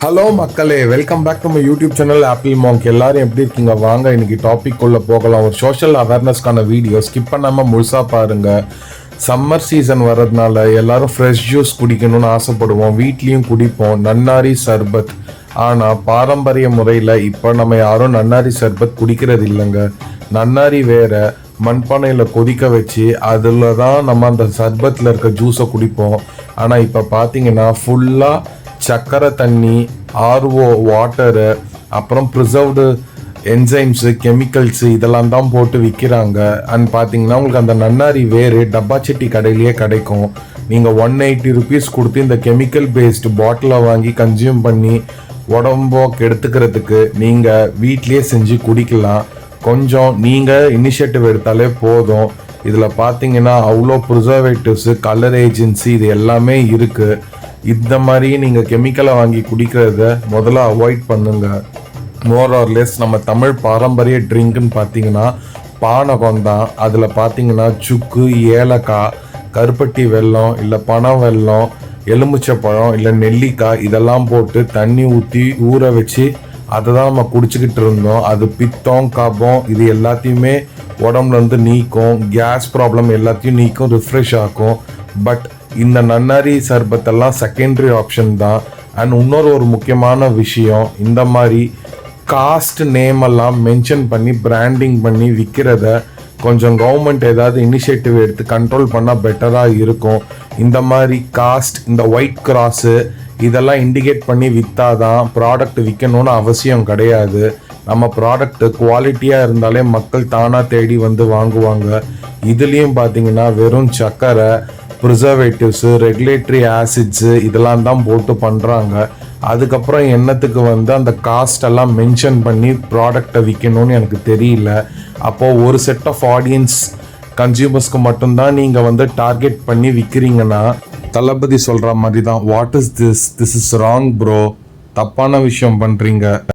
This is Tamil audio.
ஹலோ மக்களே, welcome back to my YouTube channel Apple Monk. எல்லாரும் எப்படி இருக்கீங்க? வாங்க இன்னைக்கு டாபிக் உள்ள போகலாம். ஒரு சோஷியல் அவேர்னஸ்க்கான வீடியோ ஸ்கிப் பண்ணாமல் முழுசாக பாருங்க. சம்மர் சீசன் வர்றதுனால எல்லாரும் ஃப்ரெஷ் ஜூஸ் குடிக்கணும்னு ஆசைப்படுவோம், வீட்லேயும் குடிப்போம். நன்னாரி சர்பத். ஆனால் பாரம்பரிய முறையில் இப்போ நம்ம யாரும் நன்னாரி சர்பத் குடிக்கிறது இல்லைங்க. நன்னாரி வேற மண்பானையில் கொதிக்க வச்சு அதில் தான் நம்ம அந்த சர்பத்தில் இருக்க ஜூஸை குடிப்போம். ஆனால் இப்போ பார்த்தீங்கன்னா ஃபுல்லாக சக்கரை தண்ணி, ஆர்ஓ வாட்டரு, அப்புறம் ப்ரிசர்வ்டு என்சைம்ஸு, கெமிக்கல்ஸு இதெல்லாம் தான் போட்டு விற்கிறாங்க. அண்ட் பார்த்தீங்கன்னா உங்களுக்கு அந்த நன்னாரி வேறு டப்பாச்சட்டி கடையிலேயே கிடைக்கும். நீங்கள் 180 ருபீஸ் கொடுத்து இந்த கெமிக்கல் பேஸ்டு பாட்டிலை வாங்கி கன்சியூம் பண்ணி உடம்போ கெடுத்துக்கிறதுக்கு நீங்கள் வீட்லேயே செஞ்சு குடிக்கலாம். கொஞ்சம் நீங்கள் இனிஷியேட்டிவ் எடுத்தாலே போதும். இதில் பார்த்தீங்கன்னா அவ்வளோ ப்ரிசர்வேட்டிவ்ஸு, கலர் ஏஜென்சி இது எல்லாமே இருக்குது. இந்த மாதிரி நீங்கள் கெமிக்கலை வாங்கி குடிக்கிறத முதல்ல அவாய்ட் பண்ணுங்க. மோர் ஆர் லெஸ் நம்ம தமிழ் பாரம்பரிய ட்ரிங்க்னு பார்த்தீங்கன்னா பானகம் தான். அதில் பார்த்தீங்கன்னா சுக்கு, ஏலக்காய், கருப்பட்டி வெல்லம், இல்லை பனை வெல்லம், எலுமிச்சை பழம், இல்லை நெல்லிக்காய் இதெல்லாம் போட்டு தண்ணி ஊற்றி ஊற வச்சு அதை தான் நம்ம குடிச்சிக்கிட்டு இருந்தோம். அது பித்தம், கபம் இது எல்லாத்தையுமே உடம்புலேருந்து நீக்கும். கேஸ் ப்ராப்ளம் எல்லாத்தையும் நீக்கும், ரிஃப்ரெஷ் ஆக்கும். பட் இந்த நன்னாரி சர்பத்தெல்லாம் செகண்டரி ஆப்ஷன் தான். அண்ட் இன்னொரு ஒரு முக்கியமான விஷயம், இந்த மாதிரி காஸ்ட் நேம் எல்லாம் மென்ஷன் பண்ணி பிராண்டிங் பண்ணி விற்கிறத கொஞ்சம் கவர்மெண்ட் ஏதாவது இனிஷியேட்டிவ் எடுத்து கண்ட்ரோல் பண்ணால் பெட்டராக இருக்கும். இந்த மாதிரி காஸ்ட், இந்த ஒயிட் கிராஸு இதெல்லாம் இண்டிகேட் பண்ணி விற்றாதான் ப்ராடக்ட் விற்கணும்னு அவசியம் கிடையாது. நம்ம ப்ராடக்ட் குவாலிட்டியாக இருந்தாலே மக்கள் தானாக தேடி வந்து வாங்குவாங்க. இதுலேயும் பார்த்தீங்கன்னா வெறும் சக்கரை, ப்ரிசர்வேட்டிவ்ஸு, ரெகுலேட்டரி ஆசிட்ஸு இதெல்லாம் தான் போட்டு பண்ணுறாங்க. அதுக்கப்புறம் என்னத்துக்கு வந்து அந்த காஸ்டெல்லாம் மென்ஷன் பண்ணி ப்ராடக்டை விற்கணும்னு எனக்கு தெரியல. அப்போது ஒரு செட் ஆஃப் ஆடியன்ஸ் கன்சியூமர்ஸ்க்கு மட்டும்தான் நீங்கள் வந்து டார்கெட் பண்ணி விற்கிறீங்கன்னா தளபதி சொல்கிற மாதிரி தான், what is this is wrong bro, தப்பான விஷயம் பண்ணுறீங்க.